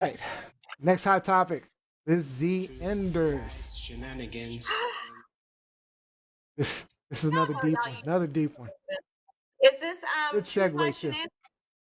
Right. Next hot topic. The Z Truth, Enders. lies, shenanigans. This is another No, deep no, one. Another deep one. is this Good truth lies segue too. shenanigans?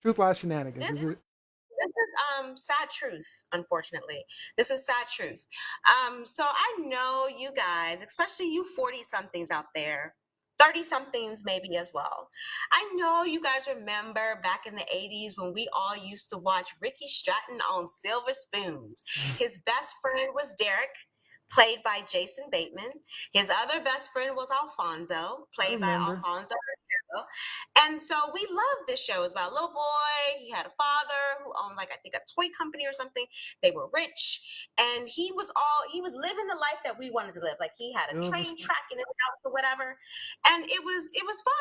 Truth lies shenanigans. This Is it? this is sad truth, unfortunately. This is sad truth. So I know you guys, especially you 40 somethings out there, 30 somethings maybe as well. I know you guys remember back in the 80s when we all used to watch Ricky Stratton on Silver Spoons. His best friend was Derek, played by Jason Bateman. His other best friend was Alfonso, I played by remember. Alfonso. And so we loved this show. It was about a little boy. He had a father who owned, like, I think a toy company or something. They were rich. And he was living the life that we wanted to live. Like, he had a Silver train spoon. track in his house or whatever. And it was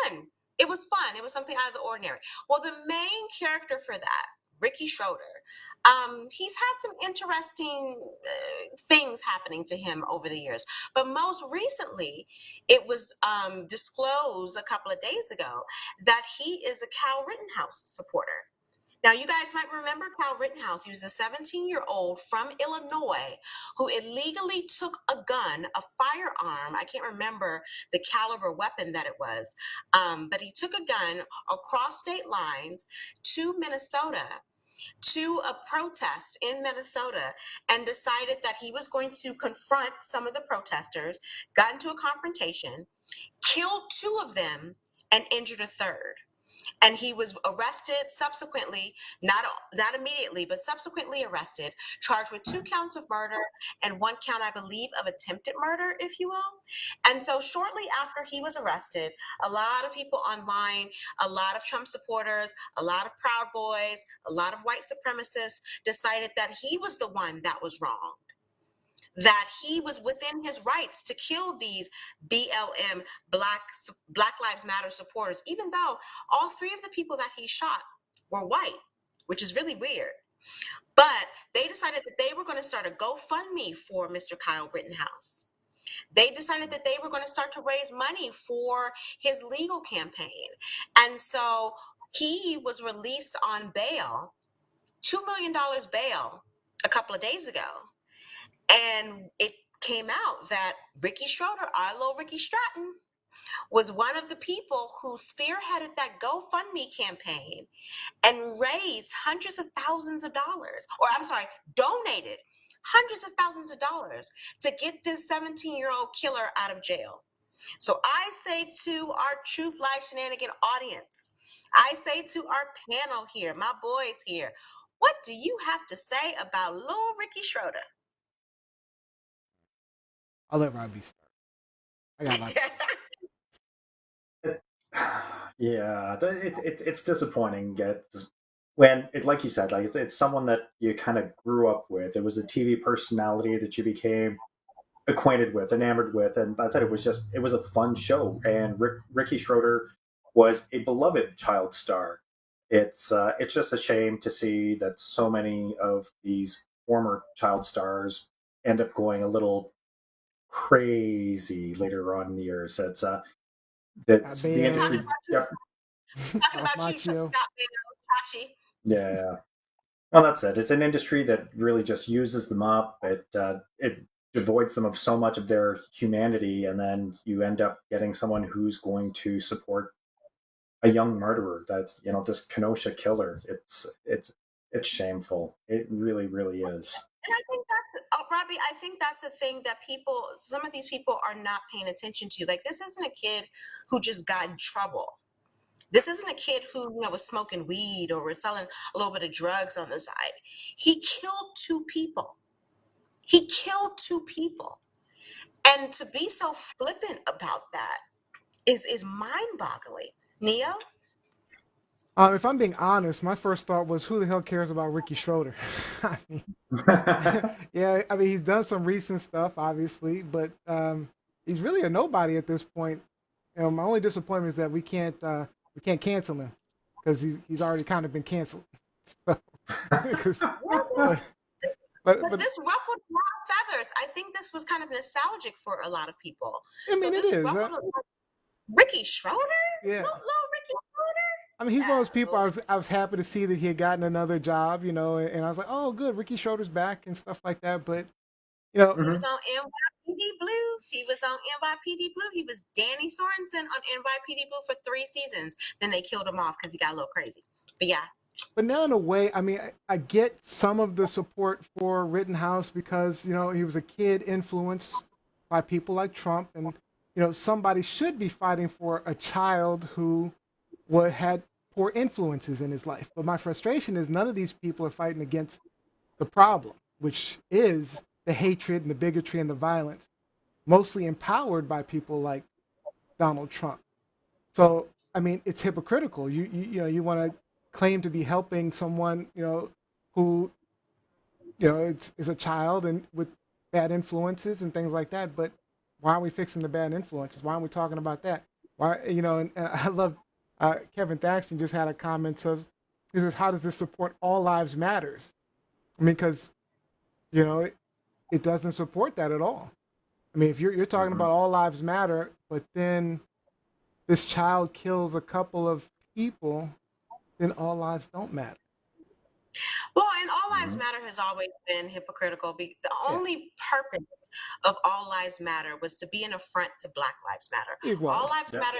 fun. It was fun. It was something out of the ordinary. Well, the main character for that, Ricky Schroder, he's had some interesting things happening to him over the years. But most recently, it was disclosed a couple of days ago that he is a Cal Rittenhouse supporter. Now, you guys might remember Cal Rittenhouse. He was a 17-year-old from Illinois who illegally took a gun, a firearm. I can't remember the caliber weapon that it was, but he took a gun across state lines to Minnesota to a protest in Minnesota and decided that he was going to confront some of the protesters, got into a confrontation, killed two of them, and injured a third. And he was arrested subsequently, not immediately, but subsequently arrested, charged with 2 counts of murder and 1 count, I believe, of attempted murder, if you will. And so shortly after he was arrested, a lot of people online, a lot of Trump supporters, a lot of Proud Boys, a lot of white supremacists decided that he was the one that was wrong, that he was within his rights to kill these BLM Black Lives Matter supporters, even though all three of the people that he shot were white, which is really weird. But they decided that they were going to start a GoFundMe for Mr. Kyle Rittenhouse. They decided that they were going to start to raise money for his legal campaign. And so he was released on bail, $2 million bail, a couple of days ago. And it came out that Ricky Schroder, our little Ricky Stratton, was one of the people who spearheaded that GoFundMe campaign and raised hundreds of thousands of dollars, or I'm sorry, donated hundreds of thousands of dollars to get this 17-year-old killer out of jail. So I say to our Truth Life Shenanigan audience, I say to our panel here, my boys here, what do you have to say about little Ricky Schroder? I'll let Robbie start. I got a lot to say. Yeah, it's disappointing. When it, like you said, like it's someone that you kind of grew up with. It was a TV personality that you became acquainted with, enamored with, and I said it was a fun show. And Ricky Schroder was a beloved child star. It's just a shame to see that so many of these former child stars end up going a little crazy later on in the years. It's that Got the Talking bailed. industry about you, def- talking Ralph about you, Macchio. Scott Tashi. yeah. Well, that's it. It's an industry that really just uses them up. It devoids them of so much of their humanity, and then you end up getting someone who's going to support a young murderer. That's this Kenosha killer. It's shameful. It really, really is. And I think that's, Robbie, I think that's the thing that some of these people are not paying attention to. Like, this isn't a kid who just got in trouble. This isn't a kid who, was smoking weed or was selling a little bit of drugs on the side. He killed two people. He killed two people. And to be so flippant about that is mind-boggling. Neo? If I'm being honest, my first thought was, who the hell cares about Ricky Schroder? I mean, yeah, I mean, he's done some recent stuff, obviously, but he's really a nobody at this point. My only disappointment is that we can't cancel him because he's already kind of been canceled. So, 'cause- Yeah, but but but but this ruffled a lot of feathers. I think this was kind of nostalgic for a lot of people. I So mean, it this is. ruffled Ricky Schroder? Yeah, Little Ricky Schroder? I mean, he's one of those people. Lord. I was happy to see that he had gotten another job, you know, and I was like, oh, good, Ricky Schroder's back and stuff like that. But you know, He Hmm. was on NYPD Blue. He was on NYPD Blue. He was Danny Sorensen on NYPD Blue for 3 seasons. Then they killed him off because he got a little crazy. But yeah, but now in a way, I mean, I get some of the support for Rittenhouse because you know he was a kid influenced by people like Trump, and you know somebody should be fighting for a child who what had poor influences in his life. But my frustration is none of these people are fighting against the problem, which is the hatred and the bigotry and the violence, mostly empowered by people like Donald Trump. So, I mean, it's hypocritical. You know, you want to claim to be helping someone, you know, who, you know, is a child and with bad influences and things like that. But why are we fixing the bad influences? Why aren't we talking about that? Why, you know, and I love Kevin Thaxton just had a comment says, he says, how does this support all lives matters? I mean, because you know, it doesn't support that at all. I mean, if you're talking Hmm. about all lives matter, but then this child kills a couple of people, then all lives don't matter. well, and All Lives Hmm. Matter has always been hypocritical. The Yeah, only purpose of All Lives Matter was to be an affront to Black Lives Matter. it All was. Lives Yeah. Matter.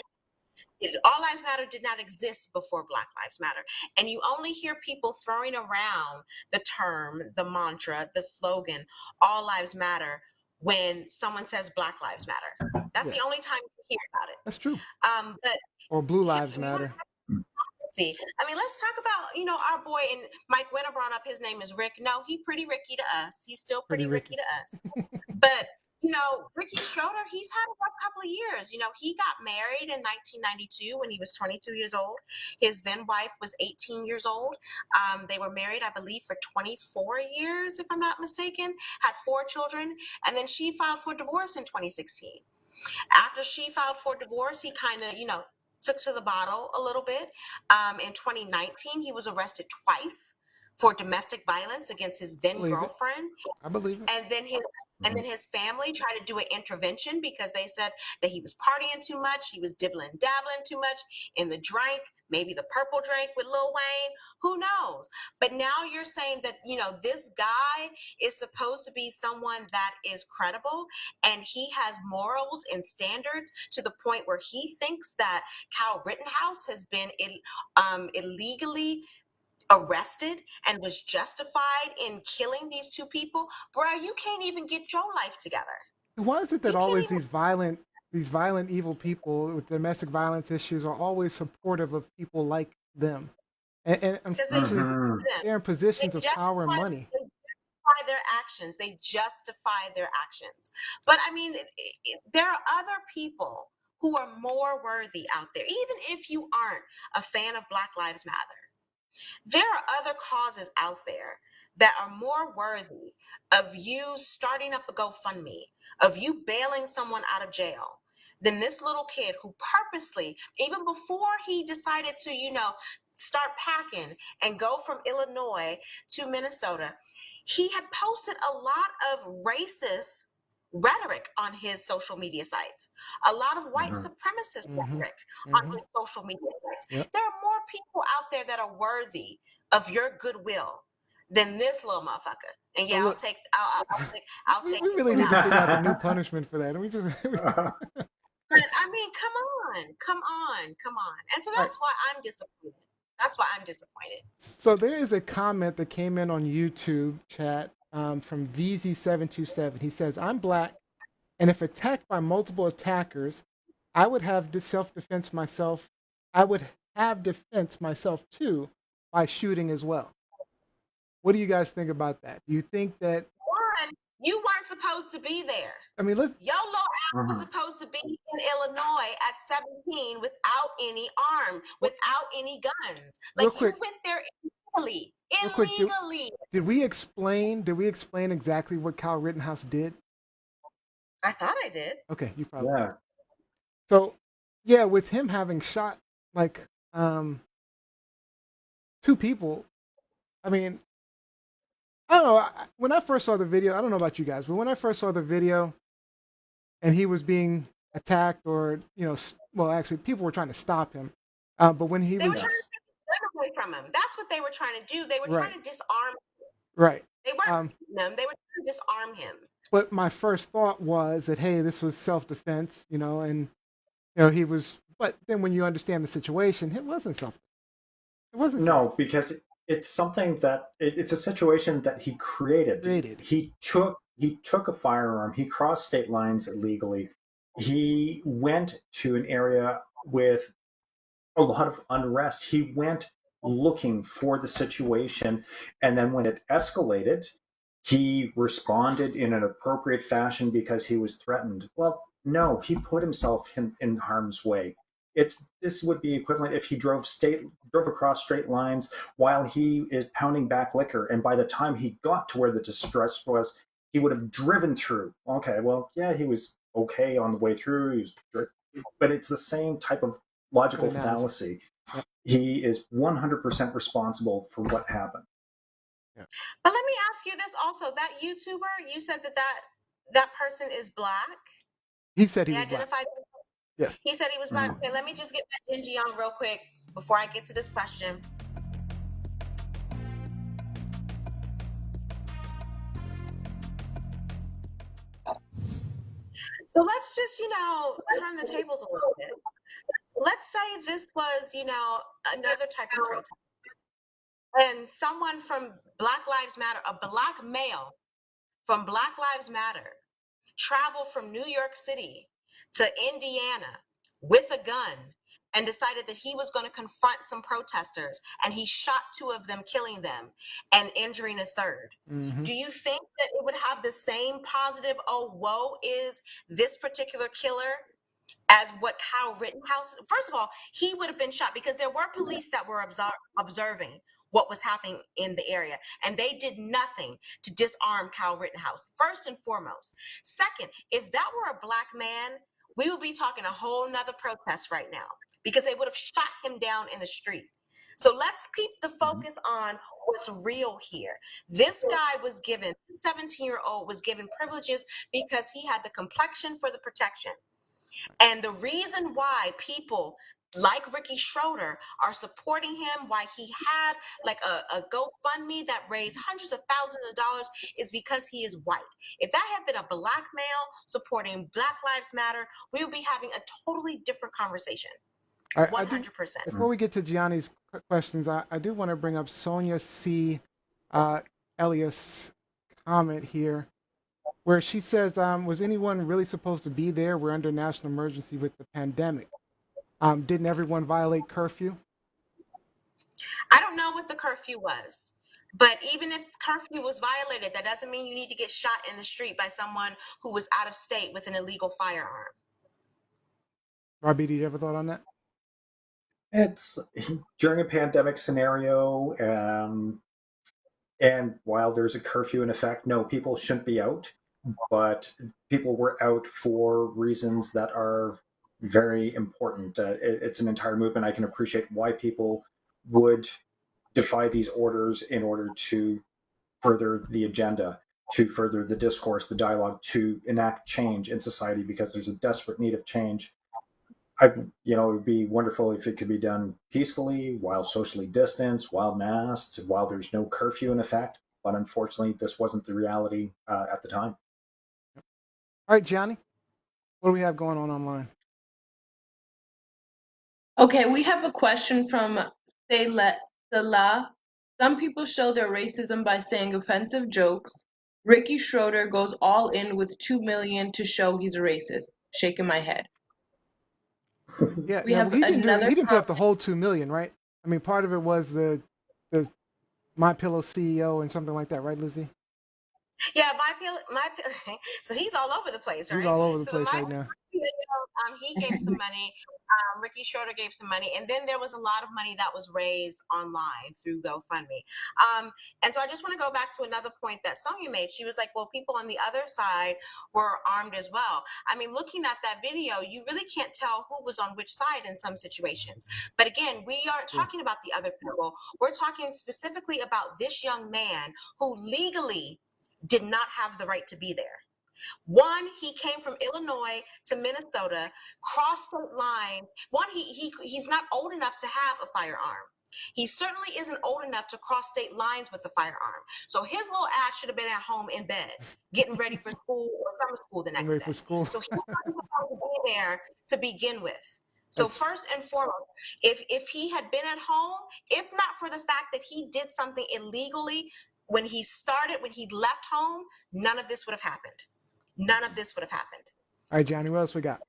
All Lives Matter did not exist before Black Lives Matter. And you only hear people throwing around the term, the mantra, the slogan, All Lives Matter, when someone says Black Lives Matter. That's Yeah, the only time you hear about it. that's true. But Or blue lives we want matter. to see. I mean, let's talk about, our boy, and Mike Winter brought up his name is Rick. No, he pretty Ricky to us. He's still Pretty pretty Ricky Ricky. to us. But Ricky Schroder, he's had a rough couple of years. He got married in 1992 when he was 22 years old. His then wife was 18 years old. They were married, I believe, for 24 years, if I'm not mistaken. Had 4 children, and then she filed for divorce in 2016. After she filed for divorce, he kind of, took to the bottle a little bit. In 2019, he was arrested twice for domestic violence against his then Believe it. girlfriend, I believe it. and then his family tried to do an intervention because they said that he was partying too much, he was dibbling dabbling too much in the drink, maybe the purple drink with Lil Wayne, who knows. But now you're saying that this guy is supposed to be someone that is credible, and he has morals and standards to the point where he thinks that Kyle Rittenhouse has been illegally arrested and was justified in killing these 2 people. Bro, you can't even get your life together. Why is it that You can't always even, these violent, evil people with domestic violence issues are always supportive of people like them? And because they unfortunately, Hmm. them. they're in They positions of power and justify, money. they justify their actions. They justify their actions. But I mean, there are other people who are more worthy out there, even if you aren't a fan of Black Lives Matter. There are other causes out there that are more worthy of you starting up a GoFundMe, of you bailing someone out of jail, than this little kid who purposely, even before he decided to, start packing and go from Illinois to Minnesota, he had posted a lot of racist rhetoric on his social media sites, a lot of white Hmm. supremacist Hmm. rhetoric on Hmm. his social media sites. Yep. There are more people out there that are worthy of your goodwill than this little motherfucker. And So yeah, I'll look, take I'll we take it really for need to that. figure out the new punishment for that. And we just But I mean, come on. And so all right. that's why I'm disappointed. That's why I'm disappointed. So there is a comment that came in on YouTube chat from VZ727. He says, "I'm black, and if attacked by multiple attackers, I would have self-defense myself. I would have defense myself too by shooting as well." What do you guys think about that? Do you think that? One, you weren't supposed to be there. I mean, let's Your little ass was Hmm. supposed to be in Illinois at 17 without any arm, what, without any guns. real Like you quick, went there illegally. real quick. Illegally. Did we explain? Did we explain exactly what Kyle Rittenhouse did? I thought I did. Okay, you probably did. Yeah. So, yeah, with him having shot like um 2 people, I mean, I don't know. When I first saw the video, I don't know about you guys, but when I first saw the video and he was being attacked, or well, actually, people were trying to stop him. But when he They were was trying to take the gun away from him. That's what they were trying to do. They were right, trying to disarm. right. They weren't Um, shooting him. They were trying to disarm him. but my first thought was that hey, this was self-defense, and he was. But then when you understand the situation, it wasn't self. It wasn't No, self-defense. because it's something that it's a situation that he created. Created. He took a firearm. He crossed state lines illegally. He went to an area with a lot of unrest. He went looking for the situation, and then when it escalated, he responded in an appropriate fashion because he was threatened. Well, no, he put himself in harm's way. This would be equivalent if he drove across straight lines while he is pounding back liquor, and by the time he got to where the distress was, he would have driven through. Okay, well, yeah, he was okay on the way through. But it's the same type of Good logical analogy. fallacy. Yep. He is 100% responsible for what happened. Yep. But let me ask you this also: that YouTuber, you said that person is black. He said he They was black. identified. Yes. He said he was black. Okay, let me just get that Genji on real quick before I get to this question. So let's just, turn the tables a little bit. Let's say this was, another type of protest. And someone from Black Lives Matter, a black male from Black Lives Matter, traveled from New York City to Indiana with a gun and decided that he was going to confront some protesters, and he shot two of them, killing them and injuring a third. Mm-hmm. Do you think that it would have the same positive, oh, woe is this particular killer, as what Kyle Rittenhouse? First of all, he would have been shot because there were police that were observing what was happening in the area, and they did nothing to disarm Kyle Rittenhouse, first and foremost. Second, if that were a black man, we would be talking a whole nother protest right now because they would have shot him down in the street. So let's keep the focus on what's real here. This guy was given, 17-year-old was given privileges because he had the complexion for the protection. And the reason why people like Ricky Schroder are supporting him, why he had like a GoFundMe that raised hundreds of thousands of dollars, is because he is white. If that had been a black male supporting Black Lives Matter, we would be having a totally different conversation. I do. 100%. Before we get to Gianni's questions, I do want to bring up Sonia C. Elias' comment here, where she says, "Was anyone really supposed to be there? We're under national emergency with the pandemic. Didn't everyone violate curfew?" I don't know what the curfew was. But even if curfew was violated, that doesn't mean you need to get shot in the street by someone who was out of state with an illegal firearm. Robbie, did you ever thought on that? It's during a pandemic scenario, and while there's a curfew in effect, no, people shouldn't be out, but people were out for reasons that are very important. It's an entire movement. I can appreciate why people would defy these orders in order to further the agenda, to further the discourse, the dialogue, to enact change in society because there's a desperate need of change. It would be wonderful if it could be done peacefully, while socially distanced, while masked, while there's no curfew in effect. But unfortunately, this wasn't the reality at the time. All right, Gianni, what do we have going on online? Okay, we have a question from Salah. Some people show their racism by saying offensive jokes. Ricky Schroder goes all in with 2 million to show he's a racist. Shaking my head. Yeah, We now have he didn't do. another He didn't put up the comment. whole 2 million, right? I mean, part of it was the My Pillow CEO and something like that, right, Lizzie? Yeah, so he's all over the place, He's right? all over the So the place my right now. he gave some money. Ricky Schroder gave some money, and then there was a lot of money that was raised online through GoFundMe. And so I just want to go back to another point that Sonia made. She was like, "Well, people on the other side were armed as well." I mean, looking at that video, you really can't tell who was on which side in some situations. But again, we aren't talking about the other people. We're talking specifically about this young man who legally did not have the right to be there. One, he came from Illinois to Minnesota, crossed state lines. One, he's not old enough to have a firearm. He certainly isn't old enough to cross state lines with a firearm. So his little ass should have been at home in bed, getting ready for school or summer school the Getting next ready day. for school. So he wasn't supposed to be there to begin with. So first and foremost, if he had been at home, if not for the fact that he did something illegally when he left home, none of this would have happened. None of this would have happened. All right, Johnny, what else we got?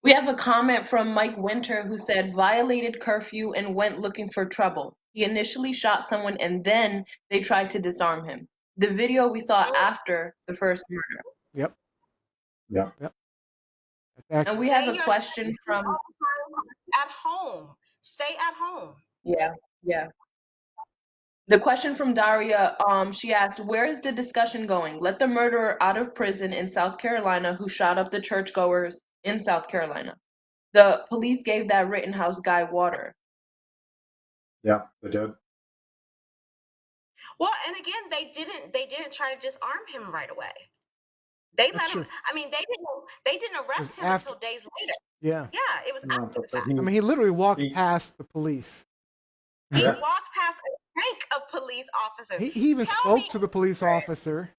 We have a comment from Mike Winter who said violated curfew and went looking for trouble. He initially shot someone and then they tried to disarm him. The video we saw after the first murder. Yep. Yeah. Yep. And we have a question from at home. Stay at home. Yeah. The question from Daria, she asked, where is the discussion going? Let the murderer out of prison in South Carolina who shot up the churchgoers in South Carolina. The police gave that Rittenhouse guy water. Yeah, they did. Well, and again, they didn't try to disarm him right away. They let him. I mean, they didn't arrest him until days later. Yeah. Yeah, it was after the fact. I mean, he literally walked past the police. He walked past a rank of police officers. He even spoke to the police officer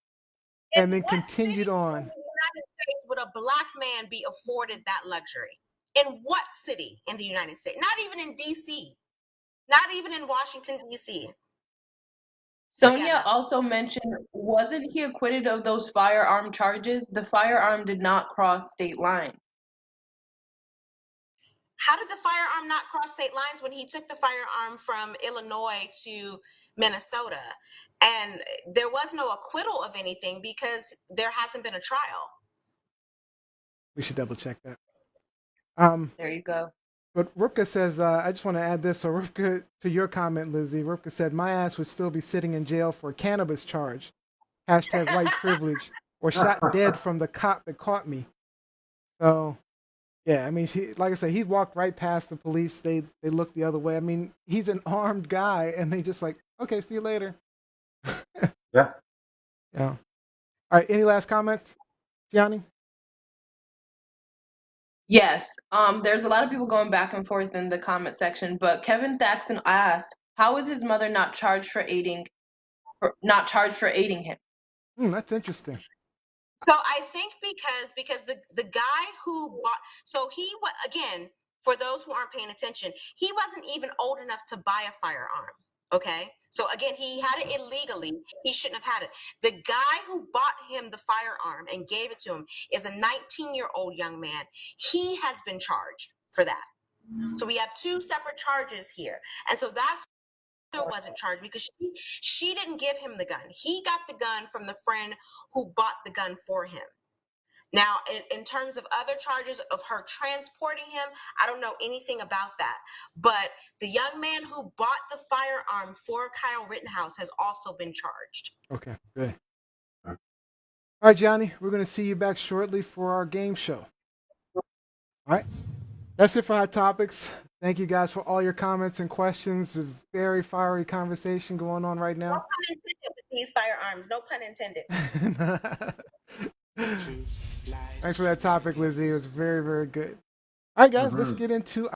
and then continued on. In the United States would a black man be afforded that luxury? In what city in the United States? Not even in D.C. Not even in Washington, D.C. Sonia also mentioned, wasn't he acquitted of those firearm charges? The firearm did not cross state lines. How did the firearm not cross state lines when he took the firearm from Illinois to Minnesota? And there was no acquittal of anything because there hasn't been a trial. We should double check that. There you go. But Rupka says, I just want to add this. So Rupka, to your comment, Lizzie, Rupka said, my ass would still be sitting in jail for a cannabis charge. Hashtag white privilege. Or shot dead from the cop that caught me. So, yeah, I mean, like I said, he walked right past the police. They looked the other way. I mean, he's an armed guy, and they just like, okay, see you later. Yeah. Yeah. All right, any last comments, Gianni? Yes. There's a lot of people going back and forth in the comment section, but Kevin Thaxton asked, how is his mother not charged for aiding him? That's interesting. So I think because the guy who bought, so he again, for those who aren't paying attention, he wasn't even old enough to buy a firearm. Okay, so again, he had it illegally. He shouldn't have had it. The guy who bought him the firearm and gave it to him is a 19-year-old young man. He has been charged for that. So we have two separate charges here, and so that's wasn't charged because she didn't give him the gun. He got the gun from the friend who bought the gun for him. Now, in terms of other charges of her transporting him, I don't know anything about that. But the young man who bought the firearm for Kyle Rittenhouse has also been charged. Okay, good. All right, Johnny, we're going to see you back shortly for our game show. All right. That's it for Hot Topics. Thank you guys for all your comments and questions. A very fiery conversation going on right now. No pun intended with these firearms. No pun intended. Thanks for that topic, Lizzie. It was very, very good. All right, guys, let's get into